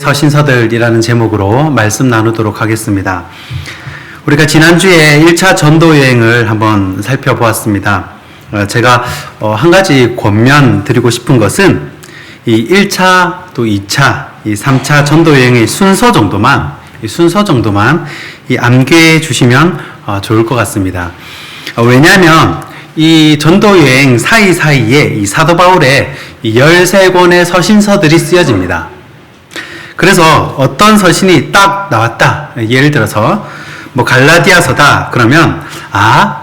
서신서들이라는 제목으로 말씀 나누도록 하겠습니다. 우리가 지난주에 1차 전도 여행을 한번 살펴보았습니다. 제가 한 가지 권면 드리고 싶은 것은 이 1차 또 2차, 이 3차 전도 여행의 순서 정도만 이 암기해 주시면 좋을 것 같습니다. 왜냐하면 이 전도 여행 사이사이에 이 사도 바울의 13권의 서신서들이 쓰여집니다. 그래서 어떤 서신이 딱 나왔다. 예를 들어서 뭐 갈라디아서다. 그러면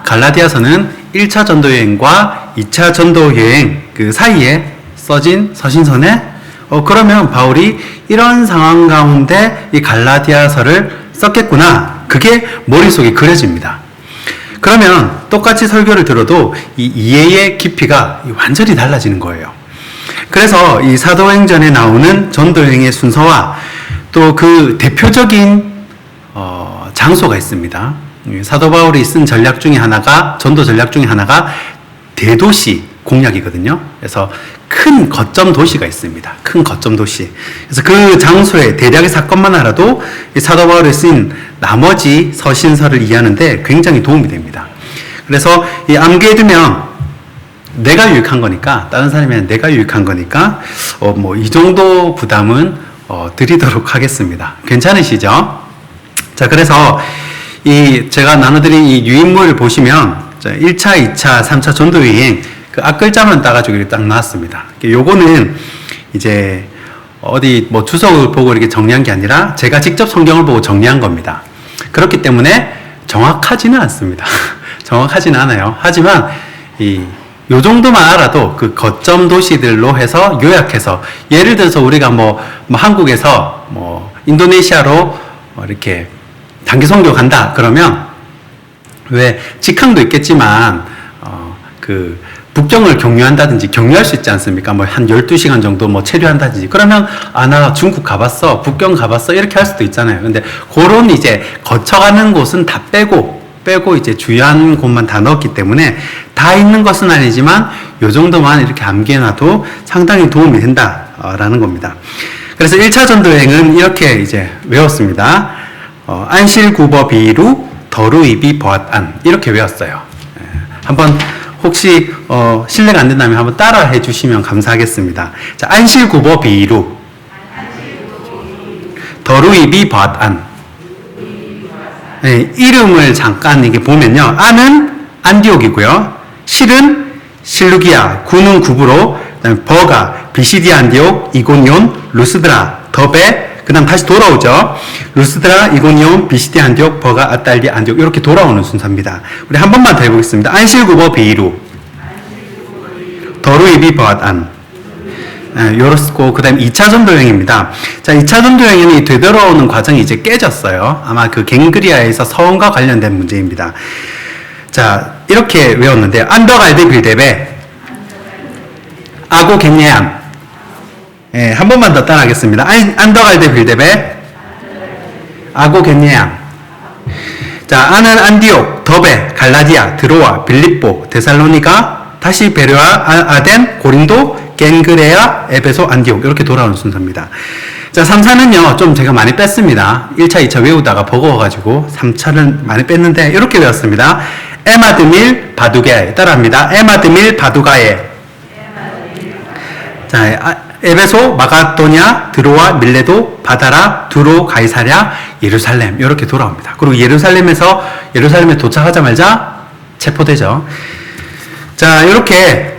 갈라디아서는 1차 전도 여행과 2차 전도 여행 그 사이에 써진 서신서네. 그러면 바울이 이런 상황 가운데 이 갈라디아서를 썼겠구나. 그게 머릿속에 그려집니다. 그러면 똑같이 설교를 들어도 이 이해의 깊이가 완전히 달라지는 거예요. 그래서 이 사도행전에 나오는 전도여행의 순서와 또 그 대표적인 장소가 있습니다. 사도 바울이 쓴 전략 중에 하나가, 전도 전략 중에 하나가 대도시 공략이거든요. 그래서 큰 거점 도시가 있습니다. 큰 거점 도시. 그래서 그 장소의 대략의 사건만 알아도 이 사도 바울이 쓴 나머지 서신서를 이해하는데 굉장히 도움이 됩니다. 그래서 이 암기해두면 내가 유익한 거니까, 다른 사람이 내가 유익한 거니까, 이 정도 부담은, 드리도록 하겠습니다. 괜찮으시죠? 자, 그래서, 제가 나눠드린 이 유인물을 보시면, 1차, 2차, 3차 전도여행, 그 앞글자만 따가지고 이렇게 딱 나왔습니다. 요거는, 이제, 어디 주석을 보고 이렇게 정리한 게 아니라, 제가 직접 성경을 보고 정리한 겁니다. 그렇기 때문에 정확하지는 않습니다. 정확하지는 않아요. 하지만, 요 정도만 알아도 그 거점 도시들로 해서 요약해서, 예를 들어서 우리가 한국에서 인도네시아로 이렇게 단기 선교 간다 그러면 왜 직항도 있겠지만 그 북경을 경유한다든지 경유할 수 있지 않습니까? 한 12시간 정도 체류한다든지 그러면 나 중국 가봤어, 북경 가봤어 이렇게 할 수도 있잖아요. 근데 그런 이제 거쳐가는 곳은 다 빼고 이제 주요한 곳만 다 넣었기 때문에 다 있는 것은 아니지만 요 정도만 이렇게 암기해놔도 상당히 도움이 된다라는 겁니다. 그래서 1차 전도여행은 이렇게 이제 외웠습니다. 안실구버 비루 더루이비 버앗안 이렇게 외웠어요. 한번 혹시 실례가 안 된다면 한번 따라 해주시면 감사하겠습니다. 자, 안실구버 비루 더루이비 버앗안. 네, 이름을 잠깐 이게 보면요. 안은 안디옥이고요. 실은 실루기아, 구는 구브로, 그다음에 버가 비시디아 안디옥, 이고니온, 루스드라, 더베, 그다음 다시 돌아오죠. 루스드라, 이고니온, 비시디아 안디옥, 버가 아달리 안디옥 이렇게 돌아오는 순서입니다. 우리 한 번만 더 해보겠습니다. 안실구버 비이루, 더루이비 버앗안. 요렇고 그 다음에 2차 전도여행입니다. 자, 2차 전도여행은 되돌아오는 과정이 이제 깨졌어요. 아마 그 갱그리아에서 서원과 관련된 문제입니다. 자, 이렇게 외웠는데 안더갈드 빌데베 아고 갱예암. 한 번만 더 따라하겠습니다. 안더갈드 빌데베 아고 갱예암. 자, 안은 안디옥, 더베, 갈라디아, 드로아, 빌립보, 데살로니가, 다시 베레아, 아덴, 고린도, 겐그레아, 에베소, 안디옥 이렇게 돌아오는 순서입니다. 자, 3차는요 좀 제가 많이 뺐습니다. 1차, 2차 외우다가 버거워가지고 3차를 많이 뺐는데 이렇게 외웠습니다. 에마드밀 바두게 따라합니다. 에마드밀 바두가에. 자, 에베소, 마가도냐, 드로아, 밀레도, 바다라, 두로, 가이사랴, 예루살렘 이렇게 돌아옵니다. 그리고 예루살렘에 도착하자마자 체포되죠. 자, 이렇게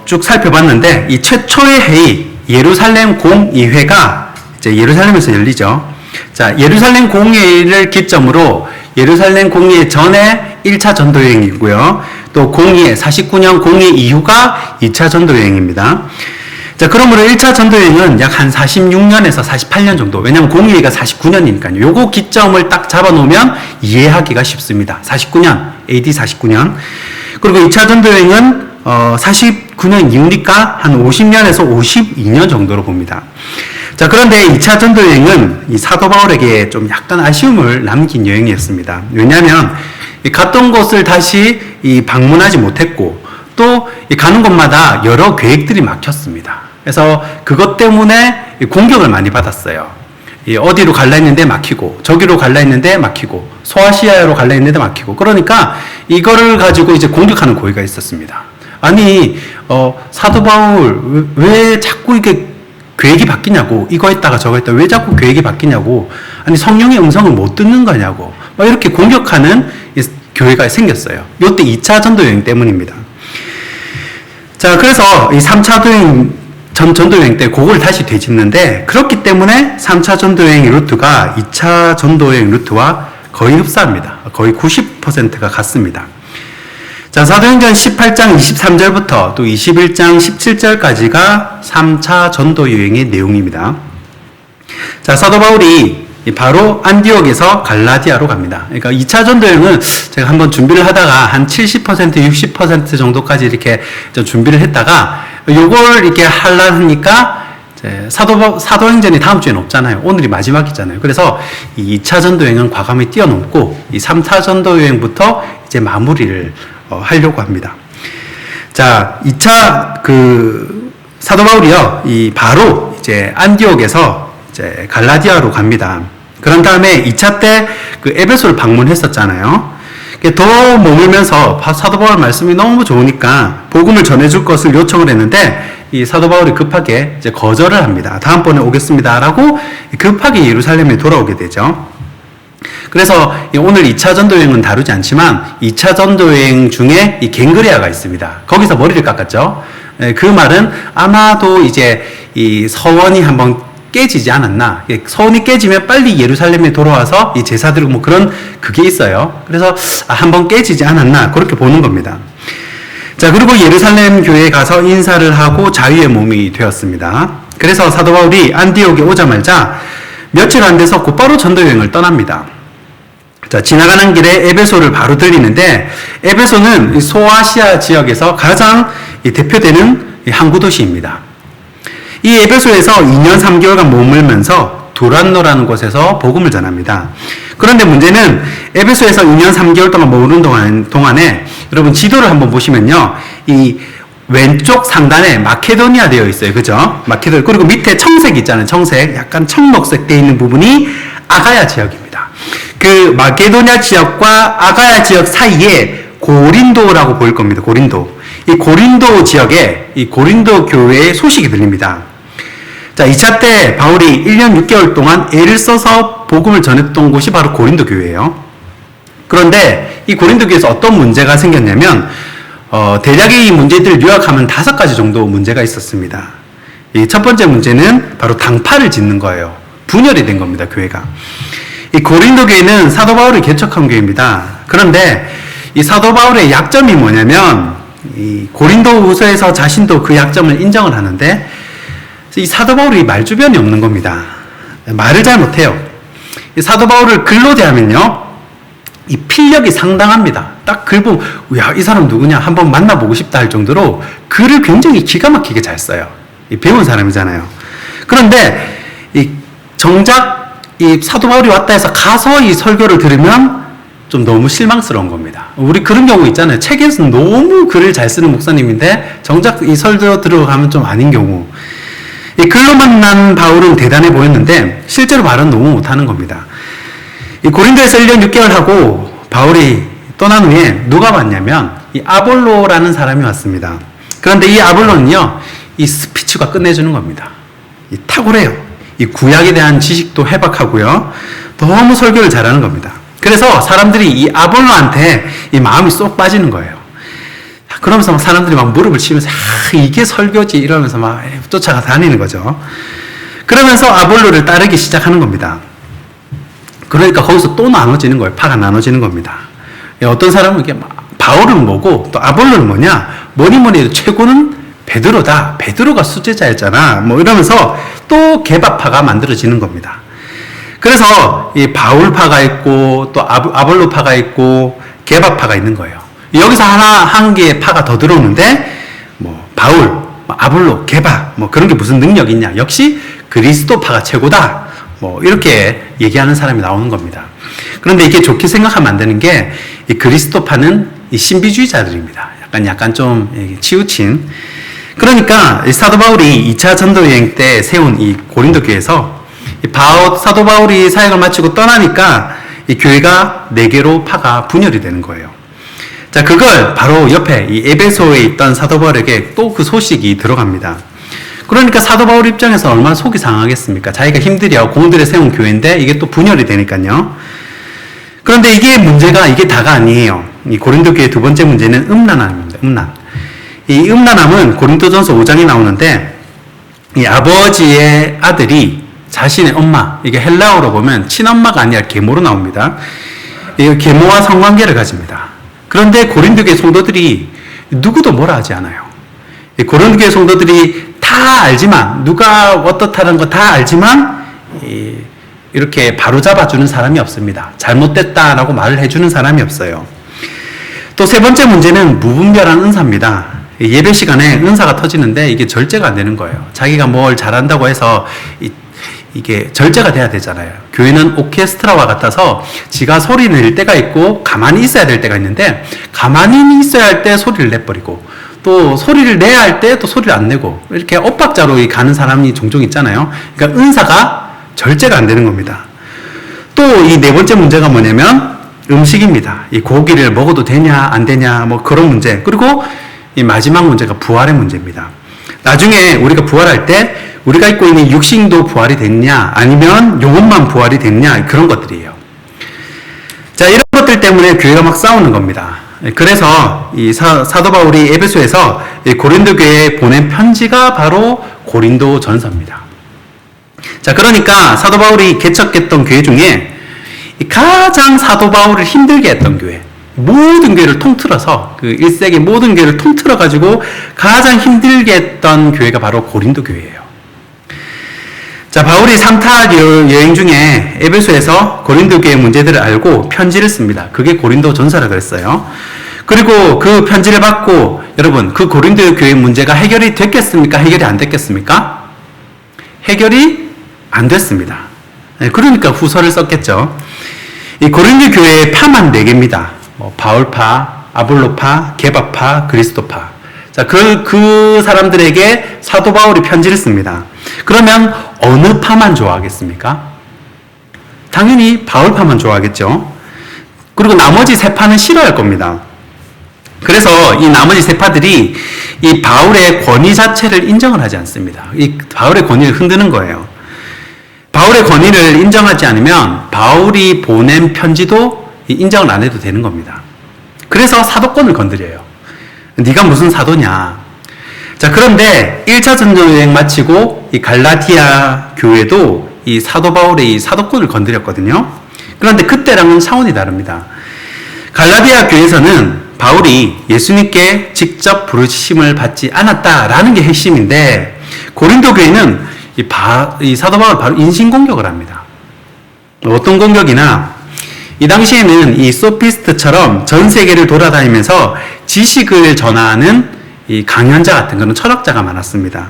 쭉 살펴봤는데 이 최초의 회의 예루살렘 공의회가 이제 예루살렘에서 열리죠. 자, 예루살렘 공의회를 기점으로 예루살렘 공의회 전에 1차 전도여행이고요. 또 49년 공의회 이후가 2차 전도여행입니다. 자, 그러므로 1차 전도여행은 약 한 46년에서 48년 정도. 왜냐하면 공의회가 49년이니까요. 요거 기점을 딱 잡아놓으면 이해하기가 쉽습니다. 49년, AD 49년. 그리고 2차 전도여행은 49년 이후니까 한 50년에서 52년 정도로 봅니다. 자, 그런데 2차 전도여행은 이 사도 바울에게 좀 약간 아쉬움을 남긴 여행이었습니다. 왜냐하면 갔던 곳을 다시 방문하지 못했고 또 가는 곳마다 여러 계획들이 막혔습니다. 그래서 그것 때문에 공격을 많이 받았어요. 어디로 갈라 했는데 막히고, 저기로 갈라 했는데 막히고, 소아시아로 갈라 했는데 막히고, 그러니까 이거를 가지고 이제 공격하는 고의가 있었습니다. 아니, 사도 바울, 왜 자꾸 이게 계획이 바뀌냐고, 이거 했다가 저거 했다가 왜 자꾸 계획이 바뀌냐고, 아니, 성령의 음성을 못 듣는 거냐고, 막 이렇게 공격하는 교회가 생겼어요. 이때 2차 전도 여행 때문입니다. 자, 그래서 이 3차 전도 여행 때 그걸 다시 되짚는데, 그렇기 때문에 3차 전도 여행 루트가 2차 전도 여행 루트와 거의 흡사합니다. 거의 90%가 같습니다. 자, 사도행전 18장 23절부터 또 21장 17절까지가 3차 전도 여행의 내용입니다. 자, 사도 바울이 바로 안디옥에서 갈라디아로 갑니다. 그러니까 2차 전도 여행은 제가 한번 준비를 하다가 한 70%, 60% 정도까지 이렇게 준비를 했다가 요걸 이렇게 하려니까 사도행전이 다음 주에는 없잖아요. 오늘이 마지막이잖아요. 그래서 이 2차 전도 여행은 과감히 뛰어넘고 이 3차 전도 여행부터 이제 마무리를 하려고 합니다. 자, 2차 사도 바울이요, 바로 이제 안디옥에서 이제 갈라디아로 갑니다. 그런 다음에 2차 때 에베소를 방문했었잖아요. 더 머물면서 사도 바울 말씀이 너무 좋으니까 복음을 전해줄 것을 요청을 했는데 이 사도 바울이 급하게 이제 거절을 합니다. 다음번에 오겠습니다라고 급하게 예루살렘에 돌아오게 되죠. 그래서 오늘 2차 전도 여행은 다루지 않지만 2차 전도 여행 중에 이 갱그레아가 있습니다. 거기서 머리를 깎았죠. 그 말은 아마도 이제 이 서원이 한번 깨지지 않았나. 서원이 깨지면 빨리 예루살렘에 돌아와서 이 제사 드리고 뭐 그런 그게 있어요. 그래서 한번 깨지지 않았나 그렇게 보는 겁니다. 자, 그리고 예루살렘 교회에 가서 인사를 하고 자유의 몸이 되었습니다. 그래서 사도 바울이 안디옥에 오자마자 며칠 안 돼서 곧바로 전도 여행을 떠납니다. 자, 지나가는 길에 에베소를 바로 들리는데 에베소는 소아시아 지역에서 가장 대표되는 항구 도시입니다. 이 에베소에서 2년 3개월간 머물면서 두란노라는 곳에서 복음을 전합니다. 그런데 문제는 에베소에서 2년 3개월 동안 머무는 동안에 여러분 지도를 한번 보시면요, 이 왼쪽 상단에 마케도니아 되어 있어요. 그죠? 마케도니아. 그리고 밑에 청색 있잖아요. 청색. 약간 청록색 되어 있는 부분이 아가야 지역입니다. 그 마케도니아 지역과 아가야 지역 사이에 고린도라고 보일 겁니다. 고린도. 이 고린도 지역에 이 고린도 교회의 소식이 들립니다. 자, 2차 때 바울이 1년 6개월 동안 애를 써서 복음을 전했던 곳이 바로 고린도 교회예요. 그런데 이 고린도 교회에서 어떤 문제가 생겼냐면 대략의 이 문제들을 요약하면 5가지 정도 문제가 있었습니다. 이 첫 번째 문제는 바로 당파를 짓는 거예요. 분열이 된 겁니다, 교회가. 이 고린도 교회는 사도 바울이 개척한 교회입니다. 그런데 이 사도 바울의 약점이 뭐냐면 이 고린도후서에서 자신도 그 약점을 인정을 하는데 이 사도 바울이 말주변이 없는 겁니다. 말을 잘 못해요. 이 사도 바울을 글로 대하면요, 이 필력이 상당합니다. 딱 글 보면 야, 이 사람 누구냐 한번 만나보고 싶다 할 정도로 글을 굉장히 기가 막히게 잘 써요. 이 배운 사람이잖아요. 그런데 이 정작 이 사도 바울이 왔다 해서 가서 이 설교를 들으면 좀 너무 실망스러운 겁니다. 우리 그런 경우 있잖아요. 책에서 너무 글을 잘 쓰는 목사님인데 정작 이 설교 들어가면 좀 아닌 경우. 이 글로 만난 바울은 대단해 보였는데 실제로 말은 너무 못하는 겁니다. 이 고린도에서 1년 6개월 하고 바울이 떠난 후에 누가 왔냐면 이 아볼로라는 사람이 왔습니다. 그런데 이 아볼로는요, 이 스피치가 끝내주는 겁니다. 이 탁월해요. 이 구약에 대한 지식도 해박하고요, 너무 설교를 잘하는 겁니다. 그래서 사람들이 이 아볼로한테 이 마음이 쏙 빠지는 거예요. 그러면서 막 사람들이 막 무릎을 치면서 이게 설교지 이러면서 막 쫓아가 다니는 거죠. 그러면서 아볼로를 따르기 시작하는 겁니다. 그러니까 거기서 또 나눠지는 거예요. 파가 나눠지는 겁니다. 어떤 사람은 이게 바울은 뭐고 또 아볼로는 뭐냐? 뭐니 해도 최고는 베드로다. 베드로가 수제자였잖아. 뭐 이러면서 또 개바파가 만들어지는 겁니다. 그래서 이 바울파가 있고 또 아볼로파가 있고 개바파가 있는 거예요. 여기서 한 개의 파가 더 들어오는데 뭐 바울, 아볼로, 개바 뭐 그런 게 무슨 능력이 있냐? 역시 그리스도파가 최고다. 뭐 이렇게 얘기하는 사람이 나오는 겁니다. 그런데 이게 좋게 생각하면 안 되는 게 이 그리스도파는 이 신비주의자들입니다. 약간 좀 치우친. 그러니까 이 사도 바울이 2차 전도 여행 때 세운 이 고린도 교회에서 사도 바울이 사역을 마치고 떠나니까 이 교회가 4개로 파가 분열이 되는 거예요. 자, 그걸 바로 옆에 이 에베소에 있던 사도 바울에게 또 그 소식이 들어갑니다. 그러니까 사도 바울 입장에서 얼마나 속이 상하겠습니까? 자기가 힘들여 공들여 세운 교회인데 이게 또 분열이 되니까요. 그런데 이게 다가 아니에요. 이 고린도 교회 두 번째 문제는 음란함입니다. 이 음란함은 고린도전서 5장에 나오는데 이 아버지의 아들이 자신의 엄마, 이게 헬라어로 보면 친엄마가 아니라 계모로 나옵니다. 이 계모와 성관계를 가집니다. 그런데 고린도 교회 성도들이 누구도 뭐라 하지 않아요. 이 고린도 교회 성도들이 다 알지만, 누가 어떻다는 거 다 알지만 이렇게 바로잡아주는 사람이 없습니다. 잘못됐다라고 말을 해주는 사람이 없어요. 또 세 번째 문제는 무분별한 은사입니다. 예배 시간에 은사가 터지는데 이게 절제가 안 되는 거예요. 자기가 뭘 잘한다고 해서 이게 절제가 돼야 되잖아요. 교회는 오케스트라와 같아서 지가 소리 낼 때가 있고 가만히 있어야 될 때가 있는데, 가만히 있어야 할 때 소리를 내버리고 또 소리를 내야 할 때 또 소리를 안 내고, 이렇게 엇박자로 가는 사람이 종종 있잖아요. 그러니까 은사가 절제가 안 되는 겁니다. 또 이 네 번째 문제가 뭐냐면 음식입니다. 이 고기를 먹어도 되냐 안 되냐 뭐 그런 문제. 그리고 이 마지막 문제가 부활의 문제입니다. 나중에 우리가 부활할 때 우리가 입고 있는 육신도 부활이 됐냐 아니면 영혼만 부활이 됐냐, 그런 것들이에요. 자, 이런 것들 때문에 교회가 막 싸우는 겁니다. 그래서 이 사도 바울이 에베소에서 고린도 교회에 보낸 편지가 바로 고린도 전서입니다. 자, 그러니까 사도 바울이 개척했던 교회 중에 가장 사도 바울을 힘들게 했던 교회, 모든 교회를 통틀어서 그 1세기 모든 교회를 통틀어 가지고 가장 힘들게 했던 교회가 바로 고린도 교회예요. 자, 바울이 3타 여행 중에 에베소에서 고린도 교회의 문제들을 알고 편지를 씁니다. 그게 고린도 전서라 그랬어요. 그리고 그 편지를 받고, 여러분, 그 고린도 교회의 문제가 해결이 됐겠습니까? 해결이 안 됐겠습니까? 해결이 안 됐습니다. 그러니까 후서를 썼겠죠. 이 고린도 교회의 파만 4개입니다. 바울파, 아볼로파, 게바파, 그리스도파. 자, 그 사람들에게 사도 바울이 편지를 씁니다. 그러면 어느 파만 좋아하겠습니까? 당연히 바울파만 좋아하겠죠. 그리고 나머지 3파는 싫어할 겁니다. 그래서 이 나머지 3파들이 이 바울의 권위 자체를 인정을 하지 않습니다. 이 바울의 권위를 흔드는 거예요. 바울의 권위를 인정하지 않으면 바울이 보낸 편지도 인정을 안 해도 되는 겁니다. 그래서 사도권을 건드려요. 네가 무슨 사도냐. 자, 그런데 1차 전도여행 마치고 이 갈라디아 교회도 이 사도 바울의 이 사도권을 건드렸거든요. 그런데 그때랑은 차원이 다릅니다. 갈라디아 교회에서는 바울이 예수님께 직접 부르심을 받지 않았다라는 게 핵심인데, 고린도 교회는 이 사도 바울 바로 인신공격을 합니다. 어떤 공격이나, 이 당시에는 이 소피스트처럼 전 세계를 돌아다니면서 지식을 전하는 이 강연자 같은 그런 철학자가 많았습니다.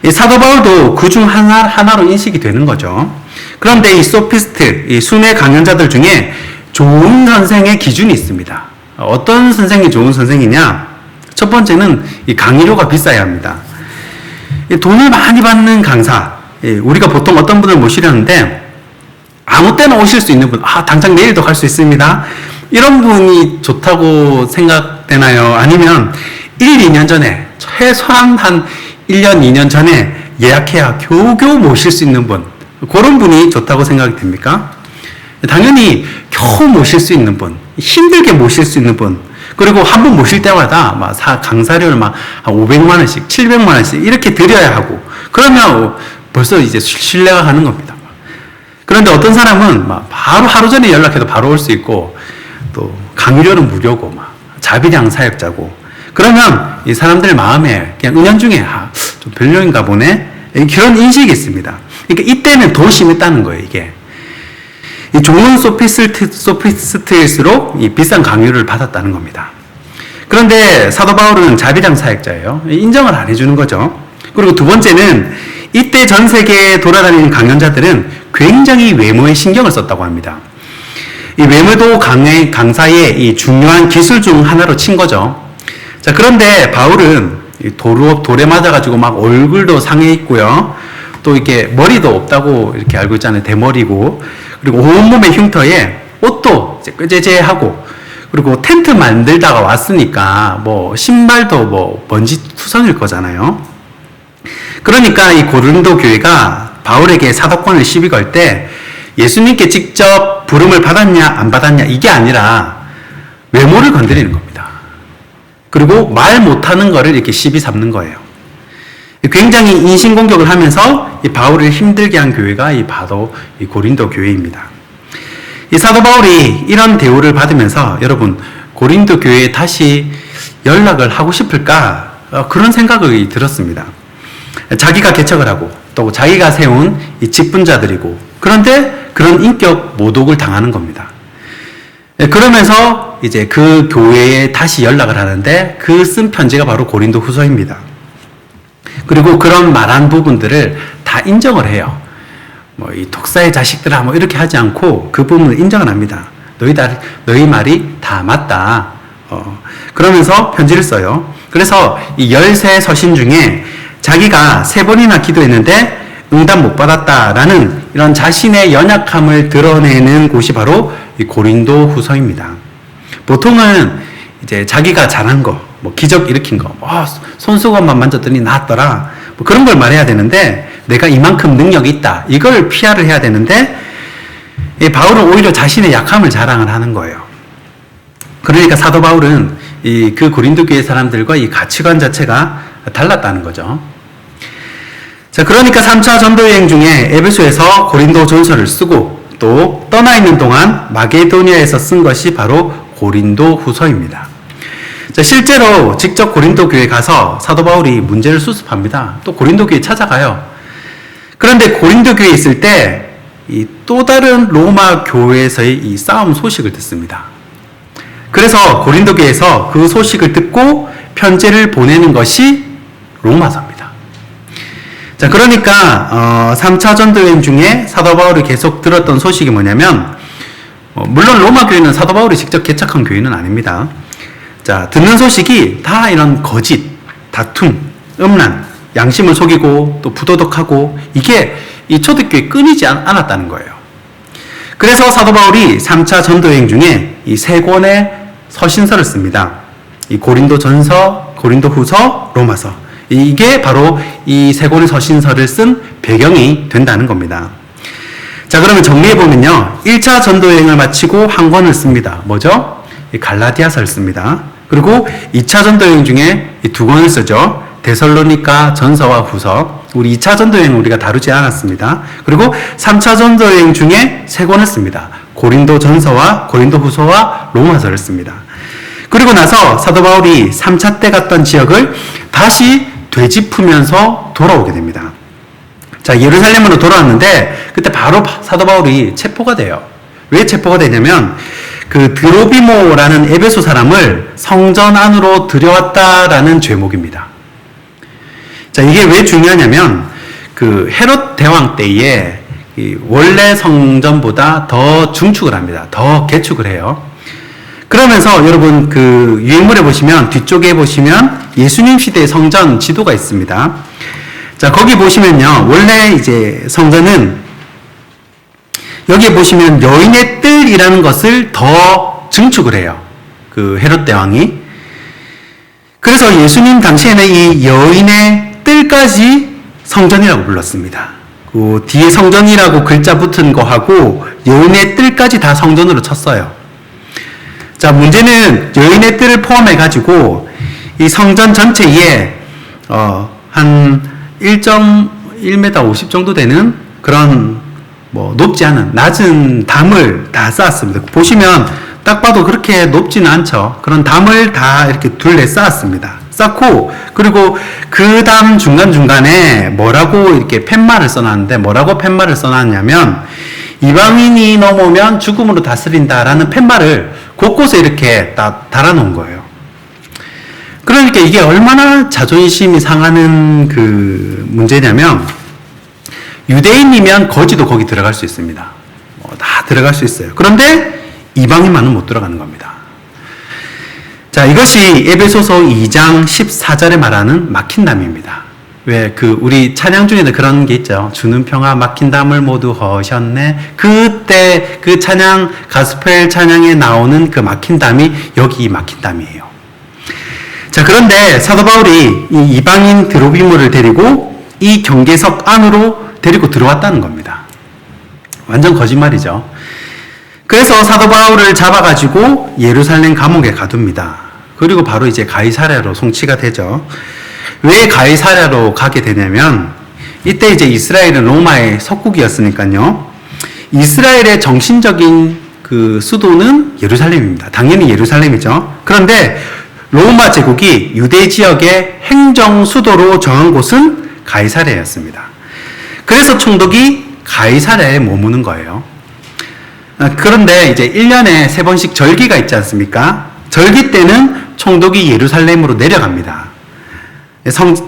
이 사도 바울도 그 중 하나로 인식이 되는 거죠. 그런데 이 소피스트, 이 순회 강연자들 중에 좋은 선생의 기준이 있습니다. 어떤 선생이 좋은 선생이냐? 첫 번째는 이 강의료가 비싸야 합니다. 돈을 많이 받는 강사, 우리가 보통 어떤 분을 모시려는데 아무 때나 오실 수 있는 분, 당장 내일도 갈 수 있습니다, 이런 분이 좋다고 생각되나요? 아니면 1, 2년 전에, 최소한 한 1년, 2년 전에 예약해야 겨우겨우 모실 수 있는 분, 그런 분이 좋다고 생각이 됩니까? 당연히 겨우 모실 수 있는 분, 힘들게 모실 수 있는 분, 그리고 한 번 모실 때마다 강사료를 한 500만 원씩, 700만 원씩 이렇게 드려야 하고, 그러면 벌써 이제 신뢰가 가는 겁니다. 그런데 어떤 사람은 바로 하루 전에 연락해도 바로 올 수 있고, 또 강의료는 무료고 자비량 사역자고, 그러면 이 사람들 마음에 그냥 은연중에 좀 별로인가 보네, 그런 인식이 있습니다. 그러니까 이때는 더 심했다는 거예요. 이게 이 좋은 소피스트일수록 이 비싼 강요를 받았다는 겁니다. 그런데 사도 바울은 자비량 사역자예요. 인정을 안 해주는 거죠. 그리고 두 번째는 이때 전 세계에 돌아다니는 강연자들은 굉장히 외모에 신경을 썼다고 합니다. 이 외모도 강사의 이 중요한 기술 중 하나로 친 거죠. 자, 그런데 바울은 돌에 맞아가지고 막 얼굴도 상해 있고요. 또 이렇게 머리도 없다고 이렇게 알고 있잖아요. 대머리고. 그리고 온몸의 흉터에 옷도 이제 끄제제하고, 그리고 텐트 만들다가 왔으니까 뭐 신발도 뭐 먼지 투성일 거잖아요. 그러니까 이 고린도 교회가 바울에게 사도권을 시비 걸 때 예수님께 직접 부름을 받았냐 안 받았냐 이게 아니라 외모를 건드리는 겁니다. 그리고 말 못하는 거를 이렇게 시비 삼는 거예요. 굉장히 인신공격을 하면서 이 바울을 힘들게 한 교회가 바로 이 고린도 교회입니다. 이 사도 바울이 이런 대우를 받으면서 여러분 고린도 교회에 다시 연락을 하고 싶을까? 그런 생각이 들었습니다. 자기가 개척을 하고 또 자기가 세운 이 직분자들이고, 그런데 그런 인격 모독을 당하는 겁니다. 그러면서 이제 그 교회에 다시 연락을 하는데 그 쓴 편지가 바로 고린도 후서입니다. 그리고 그런 말한 부분들을 다 인정을 해요. 뭐 이 독사의 자식들아 뭐 이렇게 하지 않고 그 부분을 인정을 합니다. 너희 말이 다 맞다. 그러면서 편지를 써요. 그래서 이 13 서신 중에 자기가 3번이나 기도했는데 응답 못 받았다라는 이런 자신의 연약함을 드러내는 곳이 바로 이 고린도 후서입니다. 보통은 이제 자기가 잘한 거, 뭐 기적 일으킨 거, 손수건만 만졌더니 나았더라, 뭐 그런 걸 말해야 되는데, 내가 이만큼 능력이 있다, 이걸 PR을 해야 되는데, 이 바울은 오히려 자신의 약함을 자랑을 하는 거예요. 그러니까 사도 바울은 그 고린도 교회 사람들과 이 가치관 자체가 달랐다는 거죠. 자, 그러니까 3차 전도 여행 중에 에베소에서 고린도 전서를 쓰고 또 떠나 있는 동안 마게도니아에서 쓴 것이 바로 고린도 후서입니다. 자, 실제로 직접 고린도 교회에 가서 사도 바울이 문제를 수습합니다. 또 고린도 교회에 찾아가요. 그런데 고린도 교회에 있을 때 이 또 다른 로마 교회에서의 이 싸움 소식을 듣습니다. 그래서 고린도 교회에서 그 소식을 듣고 편지를 보내는 것이 로마서입니다. 자, 그러니까 3차 전도 여행 중에 사도 바울이 계속 들었던 소식이 뭐냐면, 물론 로마 교회는 사도 바울이 직접 개척한 교회는 아닙니다. 자, 듣는 소식이 다 이런 거짓, 다툼, 음란, 양심을 속이고 또 부도덕하고, 이게 이 초대교회 끊이지 않았다는 거예요. 그래서 사도 바울이 3차 전도 여행 중에 이 3권의 서신서를 씁니다. 이 고린도 전서, 고린도 후서, 로마서. 이게 바로 이 3권의 서신서를 쓴 배경이 된다는 겁니다. 자, 그러면 정리해보면요. 1차 전도 여행을 마치고 한 권을 씁니다. 뭐죠? 이 갈라디아서를 씁니다. 그리고 2차 전도 여행 중에 이 2권을 쓰죠. 데살로니가 전서와 후서. 우리 2차 전도 여행은 우리가 다루지 않았습니다. 그리고 3차 전도 여행 중에 3권을 씁니다. 고린도 전서와 고린도 후서와 로마서를 씁니다. 그리고 나서 사도 바울이 3차 때 갔던 지역을 다시 되짚으면서 돌아오게 됩니다. 자, 예루살렘으로 돌아왔는데 그때 바로 사도 바울이 체포가 돼요. 왜 체포가 되냐면 그 드로비모라는 에베소 사람을 성전 안으로 들여왔다라는 죄목입니다. 자, 이게 왜 중요하냐면 그 헤롯 대왕 때에 원래 성전보다 더 중축을 합니다. 더 개축을 해요. 그러면서 여러분 그 유행물에 보시면 뒤쪽에 보시면 예수님 시대의 성전 지도가 있습니다. 자, 거기 보시면요. 원래 이제 성전은 여기에 보시면 여인의 뜰이라는 것을 더 증축을 해요. 그 헤롯 대왕이. 그래서 예수님 당시에는 이 여인의 뜰까지 성전이라고 불렀습니다. 그 뒤에 성전이라고 글자 붙은 거하고 여인의 뜰까지 다 성전으로 쳤어요. 자, 문제는 여인의 뜰을 포함해가지고 이 성전 전체에 한 1.1m 50 정도 되는 그런 뭐 높지 않은 낮은 담을 다 쌓았습니다. 보시면 딱 봐도 그렇게 높지는 않죠. 그런 담을 다 이렇게 둘레 쌓았습니다. 쌓고, 그리고 그 담 중간중간에 뭐라고 이렇게 팻말을 써놨는데, 뭐라고 팻말을 써놨냐면 이방인이 넘으면 죽음으로 다스린다라는 팻말을 곳곳에 이렇게 딱 달아놓은 거예요. 그러니까 이게 얼마나 자존심이 상하는 그 문제냐면, 유대인이면 거지도 거기 들어갈 수 있습니다. 다 들어갈 수 있어요. 그런데 이방인만은 못 들어가는 겁니다. 자, 이것이 에베소서 2장 14절에 말하는 막힌 담입니다. 왜 우리 찬양 중에도 그런 게 있죠. 주는 평화 막힌 담을 모두 허셨네. 그때 그 찬양, 가스펠 찬양에 나오는 그 막힌 담이 여기 이 막힌 담이에요. 자, 그런데 사도 바울이 이 이방인 드로비모를 데리고 이 경계석 안으로 데리고 들어왔다는 겁니다. 완전 거짓말이죠. 그래서 사도 바울을 잡아가지고 예루살렘 감옥에 가둡니다. 그리고 바로 이제 가이사랴로 송치가 되죠. 왜 가이사랴로 가게 되냐면 이때 이제 이스라엘은 로마의 속국이었으니까요. 이스라엘의 정신적인 그 수도는 예루살렘입니다. 당연히 예루살렘이죠. 그런데 로마 제국이 유대 지역의 행정 수도로 정한 곳은 가이사랴였습니다. 그래서 총독이 가이사랴에 머무는 거예요. 그런데 이제 1년에 3번씩 절기가 있지 않습니까? 절기 때는 총독이 예루살렘으로 내려갑니다.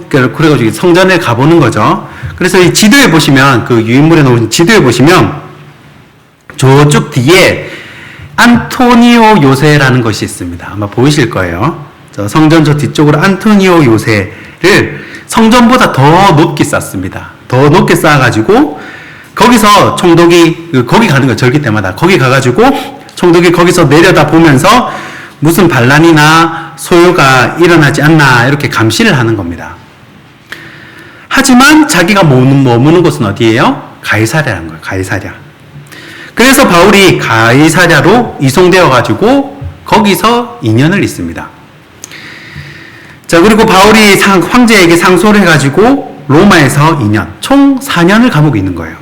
그래가지고 성전에 가보는 거죠. 그래서 이 지도에 보시면, 그 유인물에 나오는 지도에 보시면, 저쪽 뒤에 안토니오 요새라는 것이 있습니다. 아마 보이실 거예요. 성전 저 뒤쪽으로 안토니오 요새를 성전보다 더 높게 쌓습니다. 더 높게 쌓아가지고, 거기서 총독이, 거기 가는 거예요. 절기 때마다. 거기 가가지고, 총독이 거기서 내려다 보면서 무슨 반란이나 소요가 일어나지 않나 이렇게 감시를 하는 겁니다. 하지만 자기가 머무는 곳은 어디예요? 가이사랴라는 거예요. 가이사랴. 그래서 바울이 가이사랴로 이송되어 가지고 거기서 2년을 있습니다. 자, 그리고 바울이 황제에게 상소를 해가지고 로마에서 2년, 총 4년을 감옥에 있는 거예요.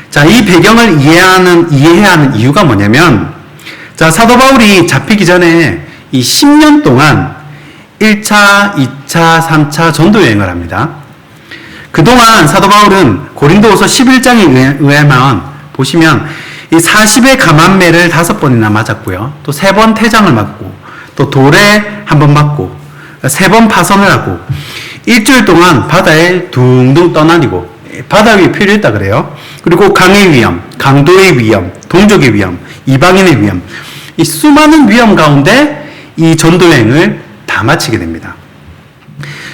자, 이 배경을 이해해야 하는 이유가 뭐냐면, 자, 사도 바울이 잡히기 전에 이 10년 동안 1차, 2차, 3차 전도 여행을 합니다. 그동안 사도 바울은 고린도후서 11장에 의하면 보시면 이 40의 가만매를 5번이나 맞았고요. 또 3번 태장을 맞고, 또 돌에 1번 맞고, 3번 파선을 하고, 일주일 동안 바다에 둥둥 떠다니고, 바다 위에 표류했다 그래요. 그리고 강의 위험, 강도의 위험, 동족의 위험, 이방인의 위험, 이 수많은 위험 가운데 이 전도여행을 다 마치게 됩니다.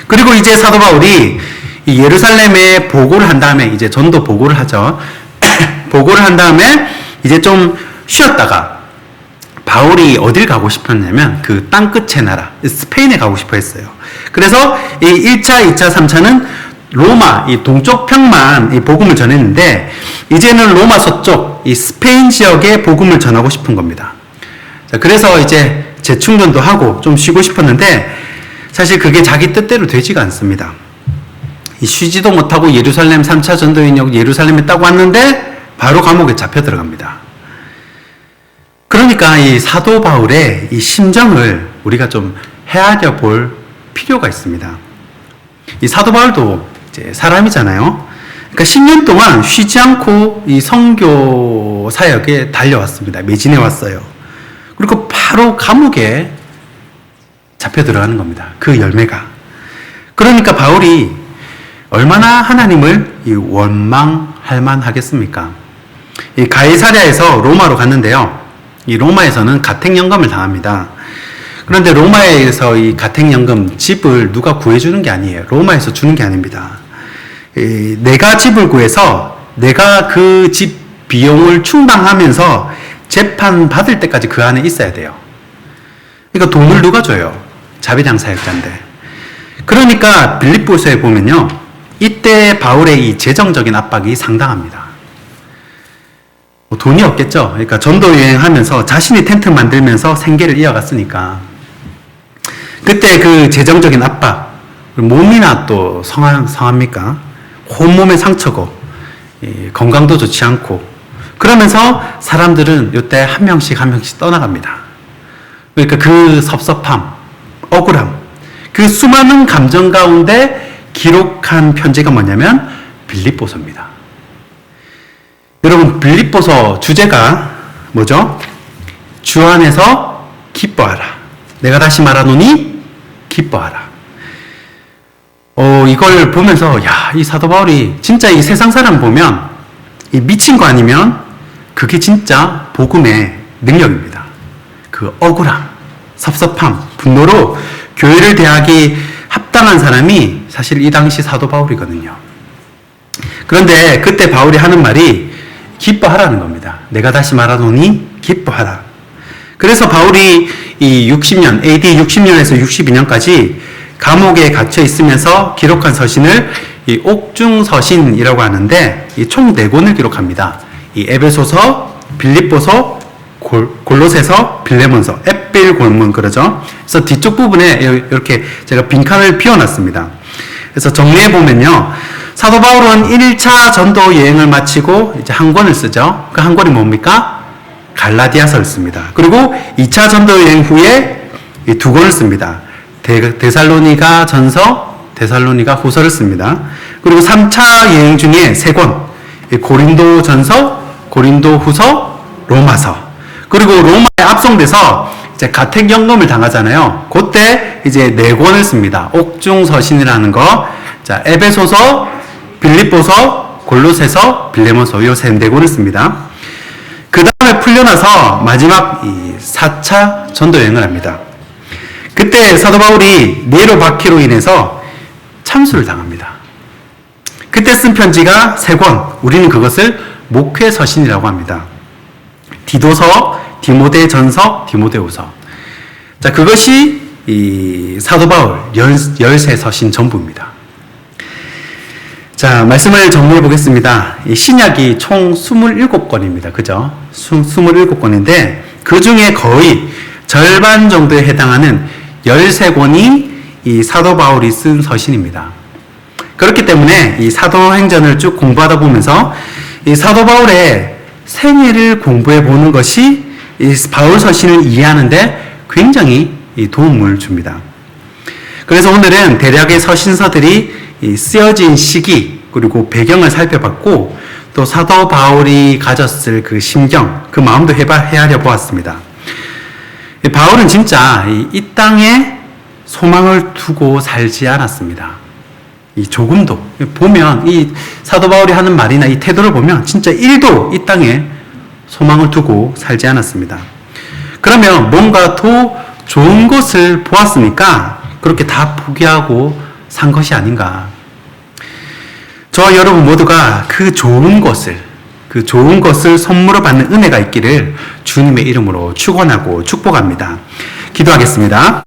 그리고 이제 사도 바울이 이 예루살렘에 보고를 한 다음에 이제 전도 보고를 하죠. 보고를 한 다음에 이제 좀 쉬었다가 바울이 어딜 가고 싶었냐면 그 땅끝의 나라 스페인에 가고 싶어 했어요. 그래서 이 1차, 2차, 3차는 로마 이 동쪽 평만 이 복음을 전했는데 이제는 로마 서쪽 이 스페인 지역에 복음을 전하고 싶은 겁니다. 자, 그래서 이제 재충전도 하고 좀 쉬고 싶었는데 사실 그게 자기 뜻대로 되지가 않습니다. 이 쉬지도 못하고 예루살렘 3차 전도여행 예루살렘에 딱 왔는데 바로 감옥에 잡혀 들어갑니다. 그러니까 이 사도 바울의 이 심정을 우리가 좀 헤아려 볼 필요가 있습니다. 이 사도 바울도 이제 사람이잖아요. 그러니까 10년 동안 쉬지 않고 이 선교 사역에 달려왔습니다. 매진해 왔어요. 그리고 바로 감옥에 잡혀 들어가는 겁니다. 그 열매가. 그러니까 바울이 얼마나 하나님을 원망할 만하겠습니까? 이 가이사랴에서 로마로 갔는데요. 이 로마에서는 가택연금을 당합니다. 그런데 로마에서 이 가택연금 집을 누가 구해주는 게 아니에요. 로마에서 주는 게 아닙니다. 내가 집을 구해서 내가 그 집 비용을 충당하면서 재판 받을 때까지 그 안에 있어야 돼요. 그러니까 돈을 누가 줘요? 자비량 사역자인데. 그러니까 빌립보서에 보면요. 이때 바울의 이 재정적인 압박이 상당합니다. 돈이 없겠죠. 그러니까 전도 여행하면서 자신이 텐트 만들면서 생계를 이어갔으니까 그때 그 재정적인 압박, 몸이나 또 성합니까? 온몸에 상처고 건강도 좋지 않고 그러면서 사람들은 이때 한 명씩 떠나갑니다. 그러니까 그 섭섭함, 억울함, 그 수많은 감정 가운데 기록한 편지가 뭐냐면 빌립보서입니다. 여러분, 빌립보서 주제가 뭐죠? 주 안에서 기뻐하라. 내가 다시 말하노니 기뻐하라. 이걸 보면서 이 사도 바울이 진짜 이 세상 사람 보면 이 미친 거 아니면 그게 진짜 복음의 능력입니다. 그 억울함, 섭섭함, 분노로 교회를 대하기 합당한 사람이 사실 이 당시 사도 바울이거든요. 그런데 그때 바울이 하는 말이 기뻐하라는 겁니다. 내가 다시 말하노니 기뻐하라. 그래서 바울이 이 60년, AD 60년에서 62년까지 감옥에 갇혀 있으면서 기록한 서신을 이 옥중서신이라고 하는데 이 총 4권을 기록합니다. 이 에베소서, 빌립보서, 골로새서, 빌레몬서, 앳빌골문 그러죠. 그래서 뒤쪽 부분에 이렇게 제가 빈칸을 비워놨습니다. 그래서 정리해 보면요, 사도 바울은 1차 전도 여행을 마치고 이제 한 권을 쓰죠. 그 한 권이 뭡니까? 갈라디아서를 씁니다. 그리고 2차 전도 여행 후에 2권을 씁니다. 데살로니가 전서, 데살로니가 후서를 씁니다. 그리고 3차 여행 중에 3권, 고린도 전서, 고린도 후서, 로마서. 그리고 로마에 압송돼서 이제 가택연금을 당하잖아요. 그때 이제 4권을 씁니다. 옥중서신이라는 거. 자, 에베소서, 빌립보서, 골로새서, 빌레몬서 요 4권을 씁니다. 그 다음에 풀려나서 마지막 이 4차 전도 여행을 합니다. 그때 사도 바울이 네로 박해로 인해서 참수를 당합니다. 그때 쓴 편지가 3권, 우리는 그것을 목회서신이라고 합니다. 디도서, 디모데전서, 디모데후서. 자, 그것이 이 사도 바울 13서신 전부입니다. 자, 말씀을 정리해 보겠습니다. 이 신약이 총 27권입니다. 그죠? 27권인데 그 중에 거의 절반 정도에 해당하는 13권이 이 사도 바울이 쓴 서신입니다. 그렇기 때문에 이 사도행전을 쭉 공부하다 보면서 이 사도 바울의 생애를 공부해 보는 것이 이 바울 서신을 이해하는데 굉장히 도움을 줍니다. 그래서 오늘은 대략의 서신서들이 쓰여진 시기 그리고 배경을 살펴봤고 또 사도 바울이 가졌을 그 심경, 그 마음도 헤아려 보았습니다. 바울은 진짜 이 땅에 소망을 두고 살지 않았습니다. 이 조금도 보면 이 사도 바울이 하는 말이나 이 태도를 보면 진짜 1도 이 땅에 소망을 두고 살지 않았습니다. 그러면 뭔가 더 좋은 것을 보았으니까 그렇게 다 포기하고 산 것이 아닌가. 저와 여러분 모두가 그 좋은 것을 선물로 받는 은혜가 있기를 주님의 이름으로 축원하고 축복합니다. 기도하겠습니다.